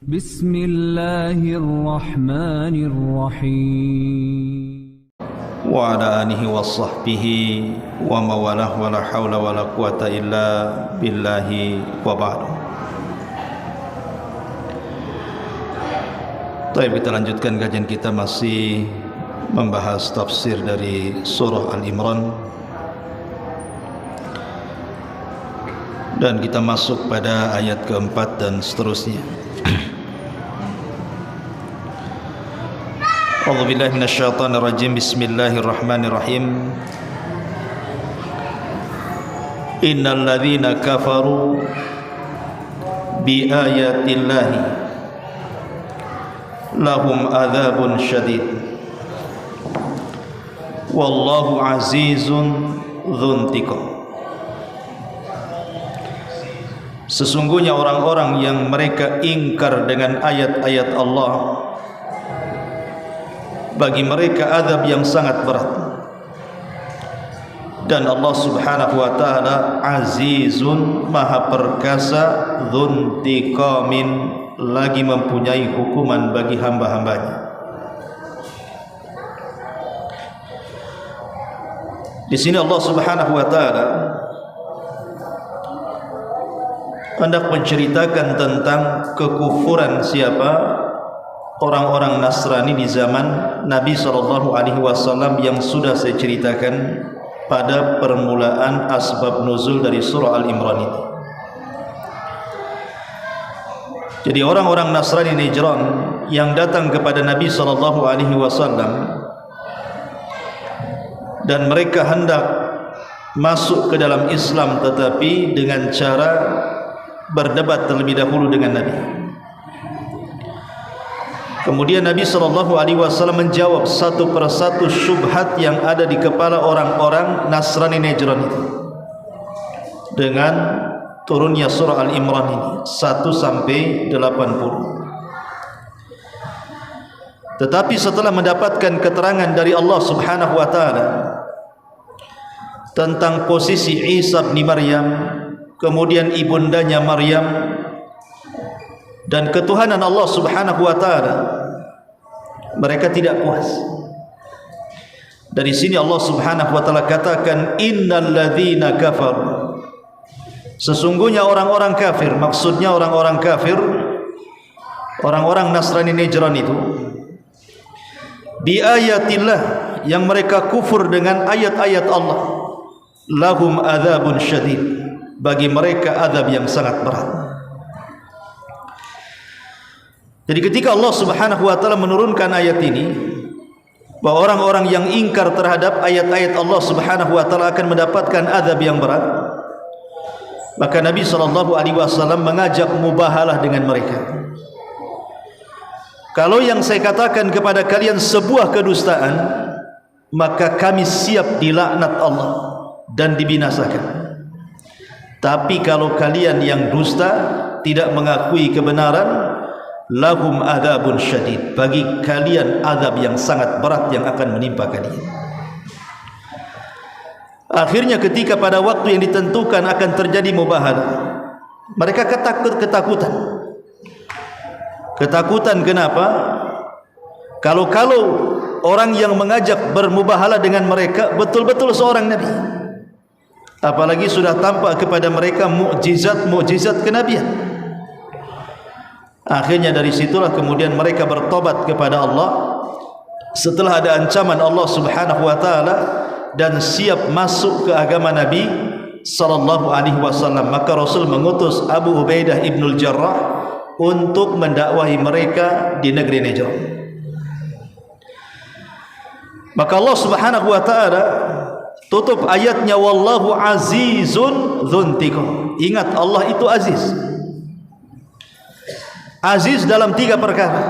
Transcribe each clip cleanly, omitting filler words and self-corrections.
Bismillahirrahmanirrahim. Wa ala alihi wa sahbihi wa mawalah wa la hawla wa la quwata illa billahi wa ba'du. Baik, kita lanjutkan kajian kita, masih membahas tafsir dari surah Al-Imran, dan kita masuk pada ayat keempat dan seterusnya. A'udzubillahi minasyaitonir rajim. Bismillahirrahmanirrahim. Innal ladzina kafaru bi ayatillahi lahum adzabun syadid wallahu azizun dzuntiqam. Sesungguhnya orang-orang yang mereka ingkar dengan ayat-ayat Allah, bagi mereka azab yang sangat berat, dan Allah subhanahu wa ta'ala azizun, maha perkasa, dzuntiqamin, lagi mempunyai hukuman bagi hamba-hambanya. Di sini Allah subhanahu wa ta'ala hendak menceritakan tentang kekufuran siapa? Orang-orang Nasrani di zaman Nabi SAW yang sudah saya ceritakan pada permulaan asbab nuzul dari surah Al-Imran ini. Jadi orang-orang Nasrani Najran yang datang kepada Nabi SAW dan mereka hendak masuk ke dalam Islam, tetapi dengan cara berdebat terlebih dahulu dengan Nabi. Kemudian Nabi SAW menjawab satu persatu syubhat yang ada di kepala orang-orang Nasrani Najran itu dengan turunnya surah Al-Imran ini 1-80. Tetapi setelah mendapatkan keterangan dari Allah subhanahu wa ta'ala tentang posisi Isa bin Maryam, kemudian ibundanya Maryam, dan ketuhanan Allah subhanahu wa ta'ala, mereka tidak puas. Dari sini Allah subhanahu wa ta'ala katakan innal ladzina kafaru, sesungguhnya orang-orang kafir, maksudnya orang-orang kafir, orang-orang Nasrani Najran itu, bi ayatillah, yang mereka kufur dengan ayat-ayat Allah, lahum adzabun syadid, bagi mereka azab yang sangat berat. Jadi ketika Allah subhanahu wa ta'ala menurunkan ayat ini, bahwa orang-orang yang ingkar terhadap ayat-ayat Allah subhanahu wa ta'ala akan mendapatkan azab yang berat, maka Nabi SAW mengajak mubahalah dengan mereka. Kalau yang saya katakan kepada kalian sebuah kedustaan, maka kami siap dilaknat Allah dan dibinasakan. Tapi kalau kalian yang dusta, tidak mengakui kebenaran, lahum adzabun syadid, bagi kalian azab yang sangat berat yang akan menimpa kalian. Akhirnya ketika pada waktu yang ditentukan akan terjadi mubahalah, mereka ketakutan. Kenapa? Kalau orang yang mengajak bermubahalah dengan mereka betul-betul seorang nabi, apalagi sudah tampak kepada mereka mukjizat kenabian. Akhirnya dari situlah kemudian mereka bertobat kepada Allah setelah ada ancaman Allah subhanahu wa ta'ala, dan siap masuk ke agama Nabi SAW. Maka Rasul mengutus Abu Ubaidah ibnul Jarrah untuk mendakwahi mereka di negeri Najran. Maka Allah subhanahu wa ta'ala tutup ayatnya wallahu azizun dzuntiqam. Ingat, Allah itu aziz. Aziz dalam 3 perkara.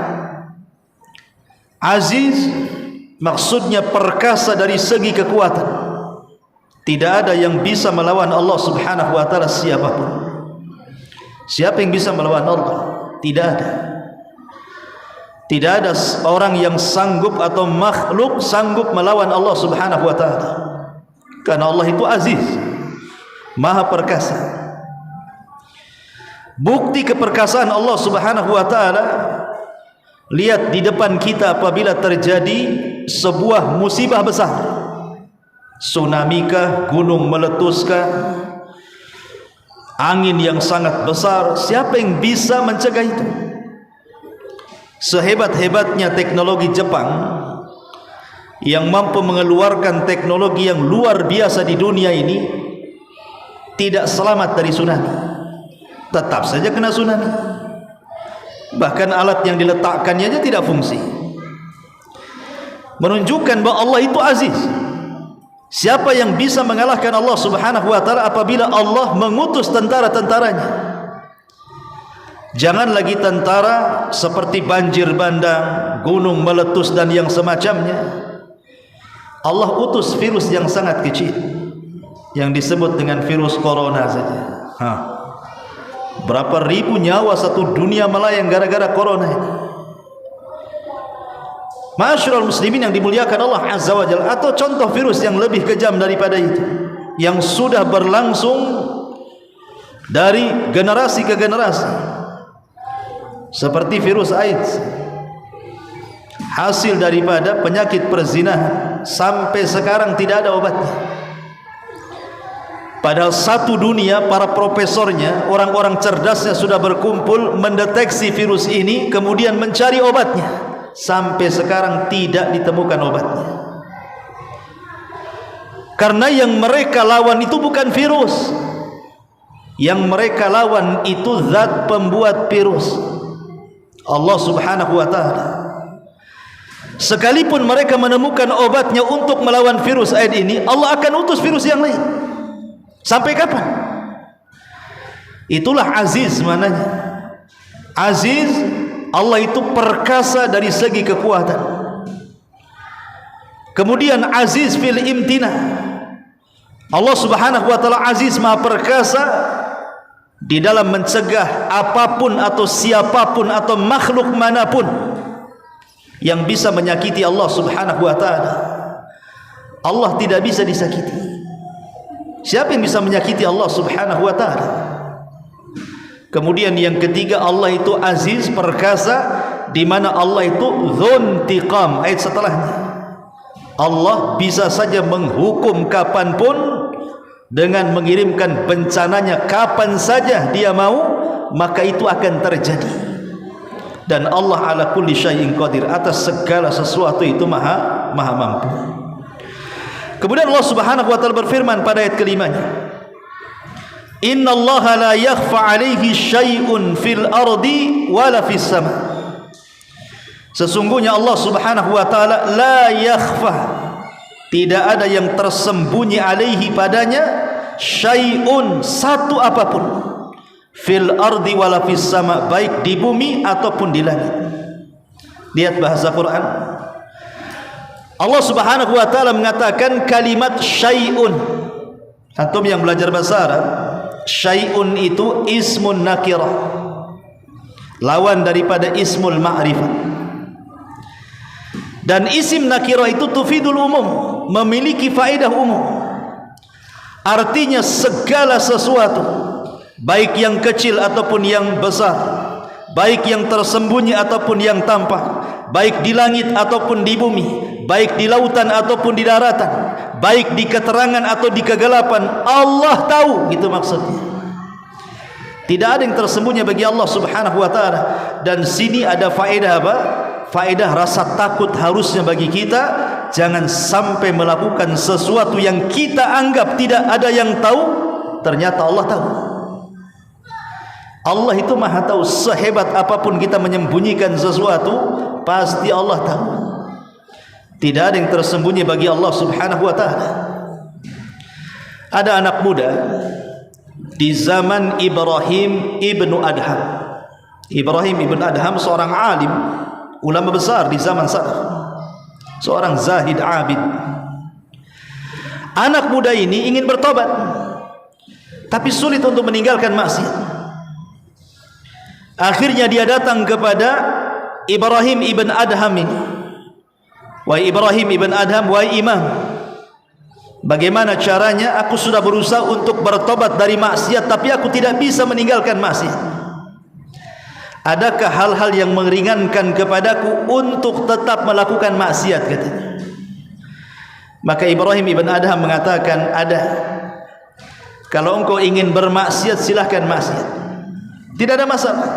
Aziz maksudnya perkasa dari segi kekuatan. Tidak ada yang bisa melawan Allah subhanahu wa ta'ala siapapun. Siapa yang bisa melawan Allah? Tidak ada. Tidak ada orang yang sanggup atau makhluk sanggup melawan Allah subhanahu wa ta'ala, karena Allah itu aziz, maha perkasa. Bukti keperkasaan Allah Subhanahu wa taala, lihat di depan kita apabila terjadi sebuah musibah besar, tsunami kah, gunung meletus kah, angin yang sangat besar, siapa yang bisa mencegah itu? Sehebat-hebatnya teknologi Jepang yang mampu mengeluarkan teknologi yang luar biasa di dunia ini, tidak selamat dari tsunami, tetap saja kena tsunami. Bahkan alat yang diletakkannya aja tidak fungsi, menunjukkan bahwa Allah itu aziz. Siapa yang bisa mengalahkan Allah Subhanahu wa taala apabila Allah mengutus tentara-tentaranya? Jangan lagi tentara seperti banjir bandang, gunung meletus dan yang semacamnya. Allah utus virus yang sangat kecil yang disebut dengan virus corona saja. Berapa ribu nyawa satu dunia melayang gara-gara corona ini. Ma'asyiral muslimin yang dimuliakan Allah Azza wa Jalla, atau contoh virus yang lebih kejam daripada itu, yang sudah berlangsung dari generasi ke generasi, seperti virus AIDS, hasil daripada penyakit perzinahan, sampai sekarang tidak ada obatnya. Padahal satu dunia para profesornya, orang-orang cerdasnya sudah berkumpul mendeteksi virus ini, kemudian mencari obatnya. Sampai sekarang tidak ditemukan obatnya. Karena yang mereka lawan itu bukan virus, yang mereka lawan itu zat pembuat virus, Allah Subhanahu wa taala. Sekalipun mereka menemukan obatnya untuk melawan virus AIDS ini, Allah akan utus virus yang lain. Sampai kapan? Itulah aziz mananya. Aziz, Allah itu perkasa dari segi kekuatan. Kemudian aziz fil imtina, Allah Subhanahu wa taala aziz, maha perkasa di dalam mencegah apapun atau siapapun atau makhluk manapun yang bisa menyakiti Allah Subhanahu wa taala. Allah tidak bisa disakiti. Siapa yang bisa menyakiti Allah Subhanahu wa taala? Kemudian yang ketiga, Allah itu aziz, perkasa, di mana Allah itu dzuntiqam. Ayat setelahnya, Allah bisa saja menghukum kapanpun dengan mengirimkan bencananya kapan saja Dia mau, maka itu akan terjadi. Dan Allah ala kulli syai'in qadir, atas segala sesuatu itu maha mampu. Kemudian Allah Subhanahu wa taala berfirman pada ayat kelimanya, Inna Allah la yakhfa alaihi syai'un fil ardi wala fis sama. Sesungguhnya Allah Subhanahu wa taala la yakhfa, tidak ada yang tersembunyi alaihi padanya, syai'un, satu apapun, fil ardi wala fis sama, baik di bumi ataupun di langit. Lihat bahasa Quran, Allah Subhanahu wa taala mengatakan kalimat syai'un. Antum yang belajar bahasa Arab, syai'un itu ismun nakirah, lawan daripada ismul ma'rifah. Dan isim nakirah itu tufidul umum, memiliki faedah umum. Artinya segala sesuatu, baik yang kecil ataupun yang besar, baik yang tersembunyi ataupun yang tampak, baik di langit ataupun di bumi, baik di lautan ataupun di daratan, baik di keterangan atau di kegelapan, Allah tahu, gitu maksudnya. Tidak ada yang tersembunyi bagi Allah Subhanahu wa taala. Dan sini ada faedah apa? Faedah rasa takut harusnya bagi kita, jangan sampai melakukan sesuatu yang kita anggap tidak ada yang tahu, ternyata Allah tahu. Allah itu maha tahu. Sehebat apapun kita menyembunyikan sesuatu, pasti Allah tahu. Tidak ada yang tersembunyi bagi Allah Subhanahu wa taala. Ada anak muda di zaman Ibrahim ibnu Adham. Ibrahim ibnu Adham seorang alim, ulama besar di zaman salaf, seorang zahid abid. Anak muda ini ingin bertobat, tapi sulit untuk meninggalkan maksiat. Akhirnya dia datang kepada Ibrahim ibn Adham ini. Wahai Ibrahim ibn Adham, wahai imam, bagaimana caranya? Aku sudah berusaha untuk bertobat dari maksiat, tapi aku tidak bisa meninggalkan maksiat. adakah hal-hal yang meringankan kepadaku untuk tetap melakukan maksiat, katanya. Maka Ibrahim ibn Adham mengatakan, ada. Kalau engkau ingin bermaksiat, silahkan maksiat, tidak ada masalah.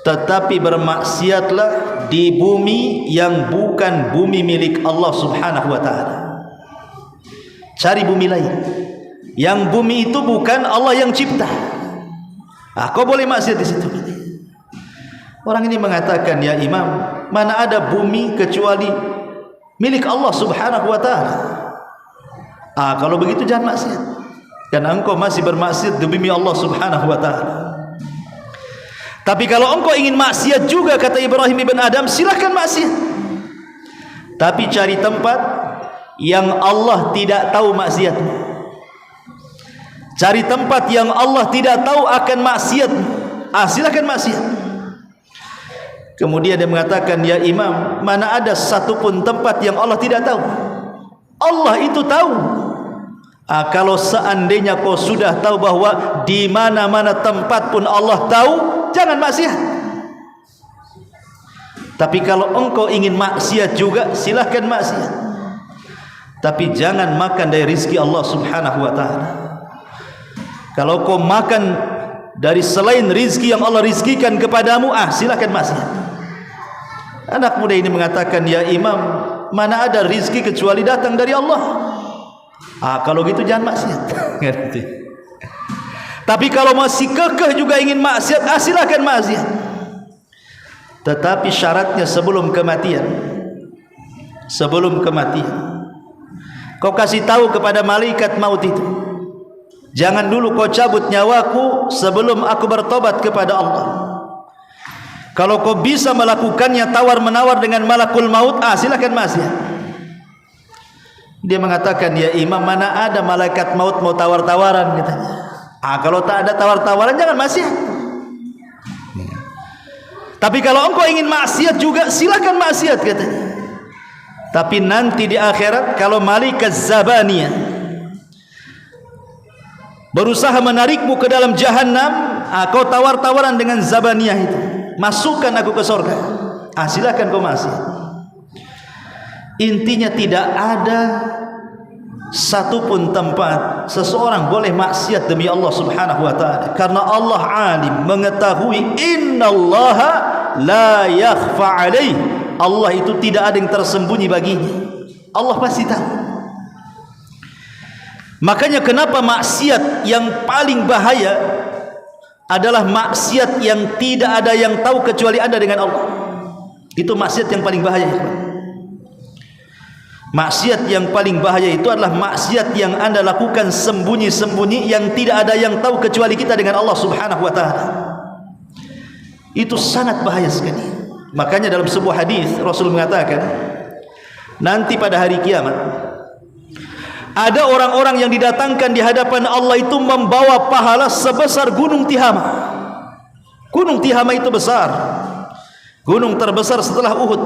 Tetapi bermaksiatlah di bumi yang bukan bumi milik Allah subhanahu wa ta'ala. Cari bumi lain yang bumi itu bukan Allah yang cipta. Kau boleh maksiat di situ. Orang ini mengatakan, ya Imam, mana ada bumi kecuali milik Allah subhanahu wa ta'ala. Kalau begitu jangan maksiat, karena engkau masih bermaksiat di bumi Allah subhanahu wa ta'ala. Tapi kalau engkau ingin maksiat juga, kata Ibrahim ibn Adham, silahkan maksiat, tapi cari tempat yang Allah tidak tahu maksiatmu. Cari tempat yang Allah tidak tahu akan maksiatmu. Silahkan maksiat. Kemudian dia mengatakan, ya Imam, mana ada satupun tempat yang Allah tidak tahu? Allah itu tahu. Kalau seandainya kau sudah tahu bahwa di mana-mana tempat pun Allah tahu, jangan maksiat. Tapi kalau engkau ingin maksiat juga, silahkan maksiat, tapi jangan makan dari rizki Allah subhanahu wa ta'ala. Kalau kau makan dari selain rizki yang Allah rizkikan kepadamu, silahkan maksiat. Anak muda ini mengatakan, ya Imam, mana ada rizki kecuali datang dari Allah. Kalau gitu jangan maksiat. Tapi kalau masih kekeh juga ingin maksiat, silahkan maksiat, tetapi syaratnya sebelum kematian. Sebelum kematian kau kasih tahu kepada malaikat maut itu, jangan dulu kau cabut nyawaku sebelum aku bertobat kepada Allah. Kalau kau bisa melakukannya tawar-menawar dengan malakul maut, silakan maksiat. Dia mengatakan, ya Imam, mana ada malaikat maut mau tawar-tawaran, katanya. Kalau tak ada tawar-tawaran, jangan maksiat. Tapi kalau engkau ingin maksiat juga, silakan maksiat, katanya. Tapi nanti di akhirat, kalau malaikat Zabaniyah berusaha menarikmu ke dalam jahannam, kau tawar-tawaran dengan Zabaniyah itu, masukkan aku ke surga, silakan kau maksiat. Intinya tidak ada satupun tempat seseorang boleh maksiat demi Allah subhanahu wa ta'ala, karena Allah alim, mengetahui, innallaha la yakhfa alaih, Allah itu tidak ada yang tersembunyi baginya, Allah pasti tahu. Makanya kenapa maksiat yang paling bahaya adalah maksiat yang tidak ada yang tahu kecuali Anda dengan Allah. Itu maksiat yang paling bahaya. Maksiat yang paling bahaya itu adalah maksiat yang Anda lakukan sembunyi-sembunyi, yang tidak ada yang tahu kecuali kita dengan Allah subhanahu wa ta'ala. Itu sangat bahaya sekali. Makanya dalam sebuah hadis Rasul mengatakan, nanti pada hari kiamat ada orang-orang yang didatangkan di hadapan Allah itu membawa pahala sebesar gunung Tihama. Gunung Tihama itu besar, gunung terbesar setelah Uhud,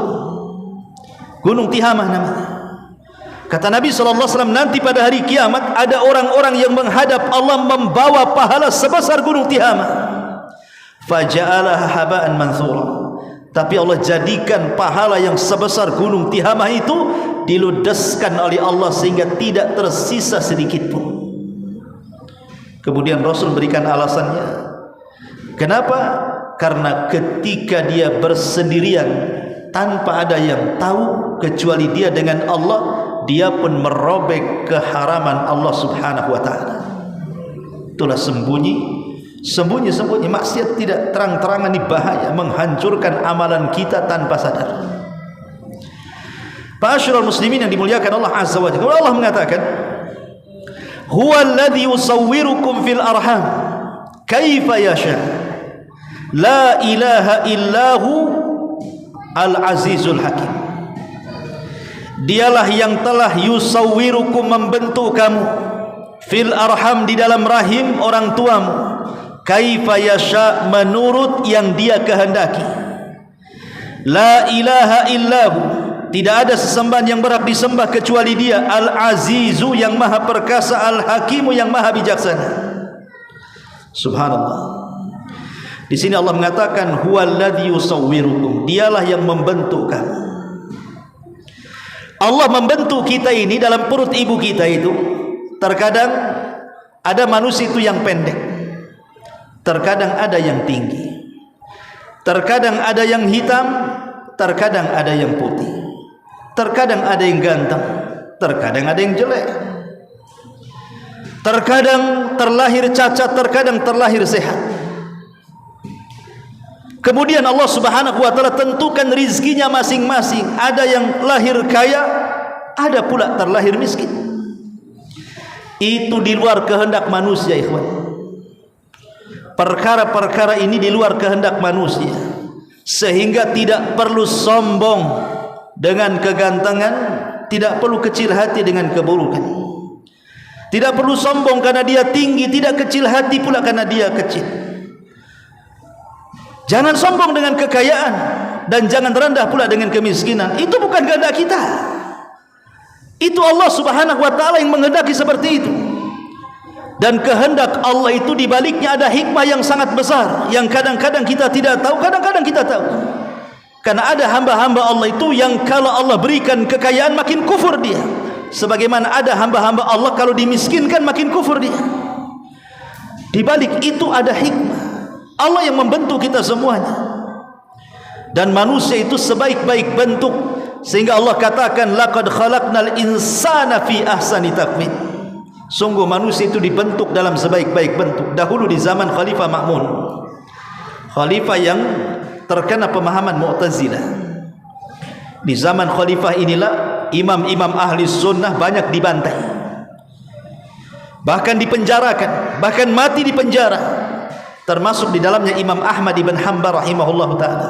Gunung Tihama namanya. Kata Nabi SAW, nanti pada hari kiamat ada orang-orang yang menghadap Allah membawa pahala sebesar gunung Tihama. Faja'alaha haba'an manthura. Tapi Allah jadikan pahala yang sebesar gunung Tihama itu diludeskan oleh Allah sehingga tidak tersisa sedikit pun. Kemudian Rasul berikan alasannya. Kenapa? Karena ketika dia bersendirian tanpa ada yang tahu kecuali dia dengan Allah, dia pun merobek keharaman Allah subhanahu wa ta'ala. Itulah sembunyi-sembunyi maksiat tidak terang-terangan, ini bahaya, menghancurkan amalan kita tanpa sadar. Ma'asyiral muslimin yang dimuliakan Allah azza wa jalla, Allah mengatakan, huwa alladhi yusawwirukum fil arham kaifa yasha, la ilaha illahu al-azizul hakim. Dialah yang telah yusawwirukum, membentuk kamu, fil arham, di dalam rahim orang tuamu, kaifa yasha, menurut yang dia kehendaki. La ilaha illahu, tidak ada sesembahan yang berhak disembah kecuali dia, al-azizu, yang maha perkasa, al-hakimu, yang maha bijaksana. Subhanallah. Di sini Allah mengatakan huwallazi yusawwirukum, dialah yang membentuk kamu. Allah membentuk kita ini dalam perut ibu kita itu. Terkadang ada manusia itu yang pendek, terkadang ada yang tinggi, terkadang ada yang hitam, terkadang ada yang putih, terkadang ada yang ganteng, terkadang ada yang jelek, terkadang terlahir cacat, terkadang terlahir sehat. Kemudian Allah Subhanahu wa taala tentukan rizkinya masing-masing. Ada yang lahir kaya, ada pula terlahir miskin. Itu di luar kehendak manusia, ikhwan. Perkara-perkara ini di luar kehendak manusia, sehingga tidak perlu sombong dengan kegantengan, tidak perlu kecil hati dengan keburukan. Tidak perlu sombong karena dia tinggi, tidak kecil hati pula karena dia kecil. Jangan sombong dengan kekayaan dan jangan rendah pula dengan kemiskinan. Itu bukan kehendak kita. Itu Allah Subhanahu wa taala yang menghendaki seperti itu. Dan kehendak Allah itu di baliknya ada hikmah yang sangat besar, yang kadang-kadang kita tidak tahu, kadang-kadang kita tahu. Karena ada hamba-hamba Allah itu yang kalau Allah berikan kekayaan makin kufur dia. Sebagaimana ada hamba-hamba Allah kalau dimiskinkan makin kufur dia. Di balik itu ada hikmah. Allah yang membentuk kita semuanya. Dan manusia itu sebaik-baik bentuk, sehingga Allah katakan laqad khalaqnal insana fi ahsani taqwim. Sungguh manusia itu dibentuk dalam sebaik-baik bentuk. Dahulu di zaman Khalifah Ma'mun, khalifah yang terkena pemahaman Mu'tazilah. Di zaman khalifah inilah imam-imam ahli sunnah banyak dibantai, bahkan dipenjarakan, bahkan mati di penjara. Termasuk di dalamnya Imam Ahmad ibn Hanbal rahimahullah ta'ala,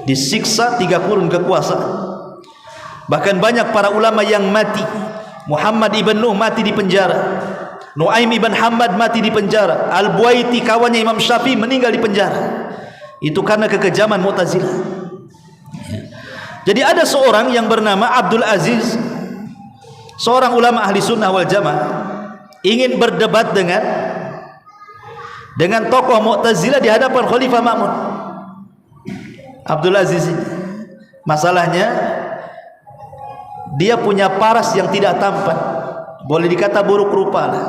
disiksa 3 kurun kekuasaan. Bahkan banyak para ulama yang mati. Muhammad ibn Nuh mati di penjara, Nuaim ibn Hamad mati di penjara, Al-Buaiti kawannya Imam Syafi'i meninggal di penjara. Itu karena kekejaman Mu'tazilah. Jadi ada seorang yang bernama Abdul Aziz, seorang ulama ahli sunnah wal jamaah, ingin berdebat dengan tokoh Mu'tazilah di hadapan Khalifah Ma'mun. Abdul Aziz ini, masalahnya dia punya paras yang tidak tampan, boleh dikata buruk rupa lah.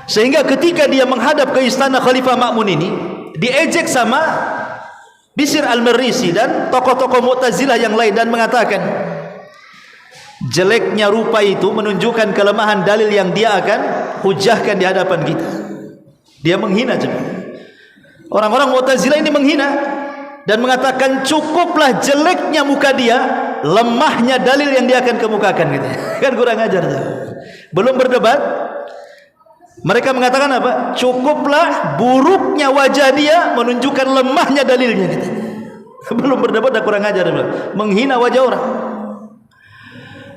Sehingga ketika dia menghadap ke istana Khalifah Ma'mun ini, diejek sama Bishr al-Marisi dan tokoh-tokoh Mu'tazilah yang lain, dan mengatakan jeleknya rupa itu menunjukkan kelemahan dalil yang dia akan hujahkan di hadapan kita. Dia menghina juga. Orang-orang Mu'tazilah ini menghina dan mengatakan cukuplah jeleknya muka dia, lemahnya dalil yang dia akan kemukakan gitu. Kan kurang ajar tuh. Belum berdebat, mereka mengatakan apa? Cukuplah buruknya wajah dia menunjukkan lemahnya dalilnya gitu. Belum berdebat dah kurang ajar, menghina wajah orang.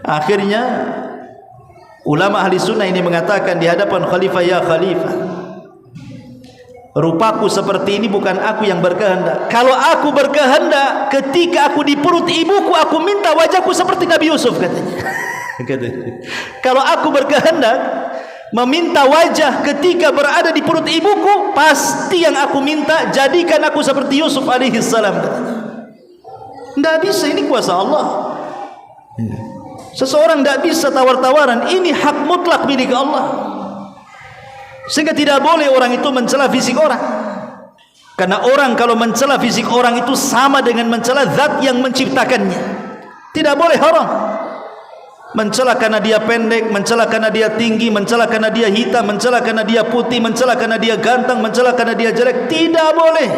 Akhirnya ulama ahli sunnah ini mengatakan di hadapan khalifah, ya khalifah, rupaku seperti ini bukan aku yang berkehendak. Kalau aku berkehendak, ketika aku di perut ibuku, aku minta wajahku seperti Nabi Yusuf, katanya. Kalau aku berkehendak meminta wajah ketika berada di perut ibuku, pasti yang aku minta jadikan aku seperti Yusuf alaihi salam, katanya. Tidak bisa, ini kuasa Allah. Seseorang tidak bisa tawar-tawaran, ini hak mutlak milik Allah. Sehingga tidak boleh orang itu mencela fisik orang. Karena orang kalau mencela fisik orang itu sama dengan mencela zat yang menciptakannya. Tidak boleh haram. Mencela karena dia pendek, mencela karena dia tinggi, mencela karena dia hitam, mencela karena dia putih, mencela karena dia ganteng, mencela karena dia jelek. Tidak boleh.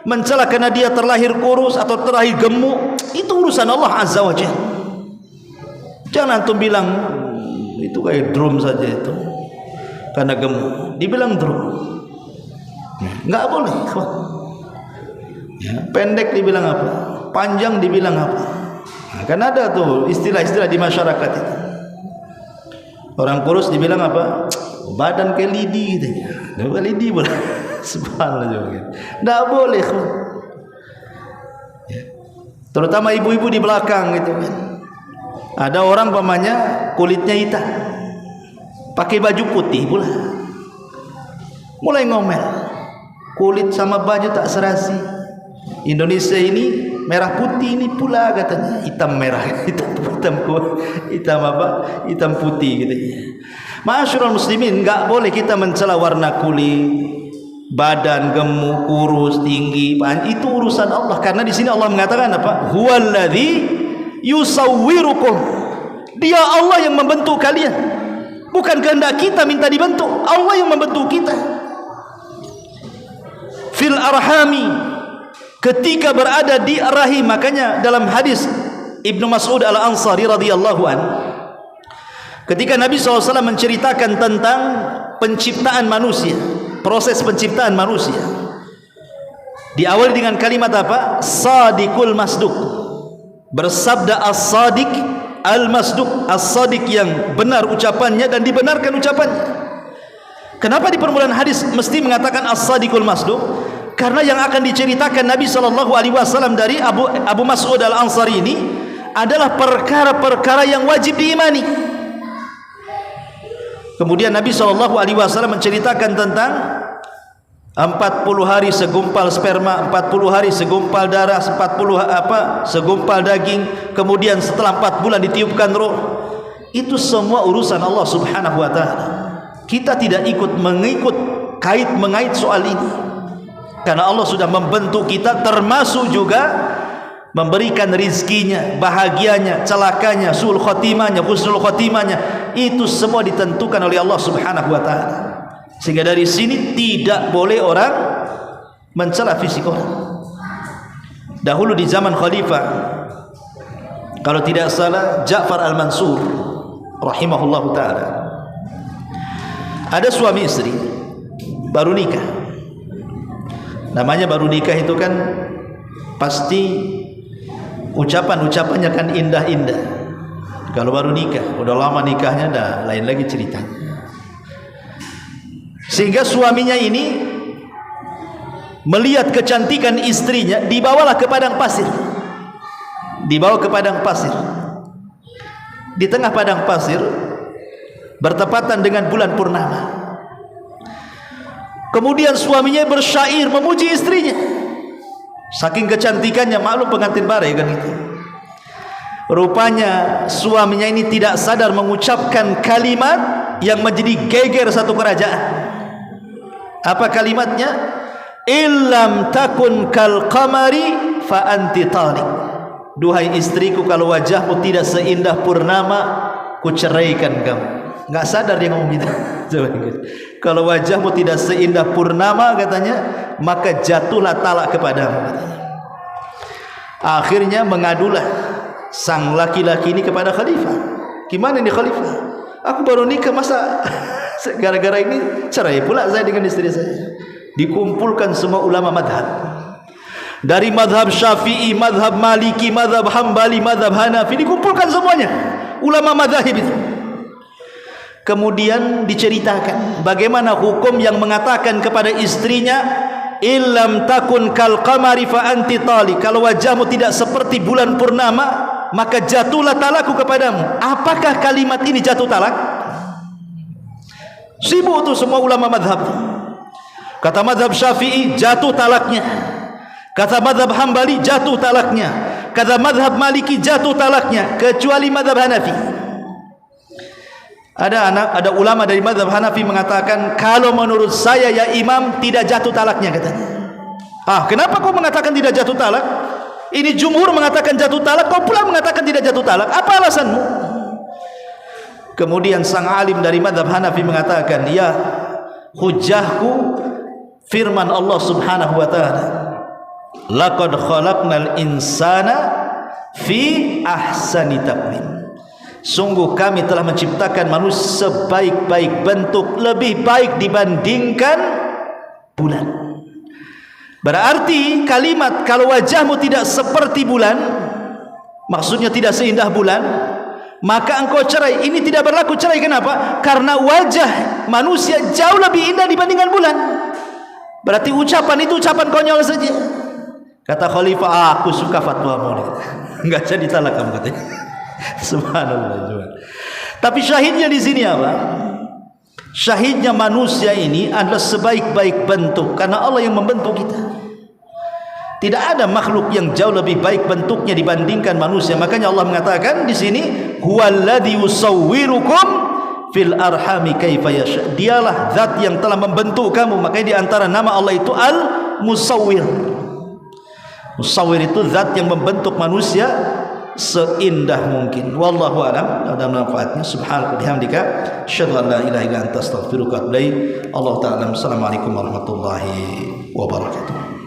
Mencela karena dia terlahir kurus atau terlahir gemuk, itu urusan Allah Azza wa Jalla. Jangan antum bilang itu kayak drum saja itu, karena gemuk dibilang drum, nggak boleh. Ya, pendek dibilang apa, panjang dibilang apa. Nah, kan ada tuh istilah-istilah di masyarakat itu. Orang kurus dibilang apa, badan kayak lidi gitu. Bukan lidi boleh. Subhanallah juga. Nggak boleh. Ya. Terutama ibu-ibu di belakang gitu kan. Ada orang pamannya kulitnya hitam, pakai baju putih pula, mulai ngomel, kulit sama baju tak serasi. Indonesia ini merah putih ini pula katanya, hitam merah, hitam apa? Hitam putih gitu. Ma'asyiral muslimin, enggak boleh kita mencela warna kulit, badan gemuk, kurus, tinggi, itu urusan Allah. Karena di sini Allah mengatakan apa? Huwallazi yusawwirukum. Dia Allah yang membentuk kalian. Bukan kehendak kita minta dibentuk, Allah yang membentuk kita. Fil arhami, ketika berada di rahim. Makanya dalam hadis Ibnu Mas'ud Al-Ansari radhiyallahu an, ketika Nabi SAW menceritakan tentang penciptaan manusia, proses penciptaan manusia, diawali dengan kalimat apa? Sadiqul masduq. Bersabda as-sadiq al-masduq, as-sadiq yang benar ucapannya dan dibenarkan ucapannya. Kenapa di permulaan hadis mesti mengatakan as-sadiqul masduq? Karena yang akan diceritakan Nabi SAW dari Abu Mas'ud Al-Ansari ini adalah perkara-perkara yang wajib diimani. Kemudian Nabi SAW menceritakan tentang 40 hari segumpal sperma, 40 hari segumpal darah, 40 segumpal daging, kemudian setelah 4 bulan ditiupkan roh. Itu semua urusan Allah Subhanahu wa taala. Kita tidak mengait soal ini. Karena Allah sudah membentuk kita, termasuk juga memberikan rizkinya, bahagianya, celakanya, su'ul khotimahnya, husnul khotimahnya. Itu semua ditentukan oleh Allah Subhanahu wa taala. Sehingga dari sini tidak boleh orang mencela fisik orang. Dahulu di zaman khalifah, kalau tidak salah Ja'far Al-Mansur rahimahullahu taala, ada suami istri baru nikah. Namanya baru nikah itu kan pasti ucapan-ucapannya kan indah-indah. Kalau baru nikah, udah lama nikahnya dah lain lagi ceritanya. Sehingga suaminya ini melihat kecantikan istrinya, dibawalah ke padang pasir. Dibawa ke padang pasir. Di tengah padang pasir bertepatan dengan bulan purnama. Kemudian suaminya bersyair memuji istrinya. Saking kecantikannya, maklum pengantin bare kan itu. Rupanya suaminya ini tidak sadar mengucapkan kalimat yang menjadi geger satu kerajaan. Apa kalimatnya? Illam takun kal qamari fa anti taliq. Duhai istriku, kalau wajahmu tidak seindah purnama, ku ceraikan kamu. Enggak sadar dia ngomong gitu. Kalau wajahmu tidak seindah purnama katanya, maka jatuhlah talak kepadamu katanya. Akhirnya mengadulah sang laki-laki ini kepada khalifah. Gimana ini khalifah? Aku baru nikah, masa gara-gara ini cerai pula saya dengan istri saya. Dikumpulkan semua ulama madhab, dari madhab Syafi'i, madhab Maliki, madhab Hambali, madhab Hanafi, dikumpulkan semuanya ulama madhab itu. Kemudian diceritakan bagaimana hukum yang mengatakan kepada istrinya, illam takun kal qamari fa anti tali, kalau wajahmu tidak seperti bulan purnama, maka jatuhlah talakku kepadamu. Apakah kalimat ini jatuh talak? Sibuk tu semua ulama madhab. Kata madhab Syafi'i, jatuh talaknya. Kata madhab Hambali, jatuh talaknya. Kata madhab Maliki, jatuh talaknya, kecuali madhab Hanafi. Ada ulama dari madhab Hanafi mengatakan, kalau menurut saya ya imam, tidak jatuh talaknya katanya. Kenapa kau mengatakan tidak jatuh talak? Ini jumhur mengatakan jatuh talak, kau pula mengatakan tidak jatuh talak. Apa alasanmu? Kemudian sang alim dari madhab Hanafi mengatakan, ya, hujahku firman Allah Subhanahu wa taala, laqad khalaqnal insana fi ahsani taqwim. Sungguh kami telah menciptakan manusia sebaik-baik bentuk, lebih baik dibandingkan bulan. Berarti kalimat kalau wajahmu tidak seperti bulan, maksudnya tidak seindah bulan, maka engkau cerai. Ini tidak berlaku cerai. Kenapa? Karena wajah manusia jauh lebih indah dibandingkan bulan. Berarti ucapan itu ucapan konyol saja. Kata khalifah, aku suka fatwamu. Enggak jadi talak kamu katanya. Subhanallah. Tapi syahidnya di sini apa? Syahidnya manusia ini adalah sebaik-baik bentuk, karena Allah yang membentuk kita. Tidak ada makhluk yang jauh lebih baik bentuknya dibandingkan manusia. Makanya Allah mengatakan di sini, huwallazi yusawwirukum fil arhami kaifa yasha. Dialah zat yang telah membentuk kamu. Makanya di antara nama Allah itu Al-Musawwir. Musawwir itu zat yang membentuk manusia seindah mungkin. Wallahu a'lam. Dalam manfaatnya. Subhanaka bihamdika asyhadu an la ilaha illa anta astaghfiruka wa atubu ilaik. Allah taala. Assalamualaikum warahmatullahi wabarakatuh.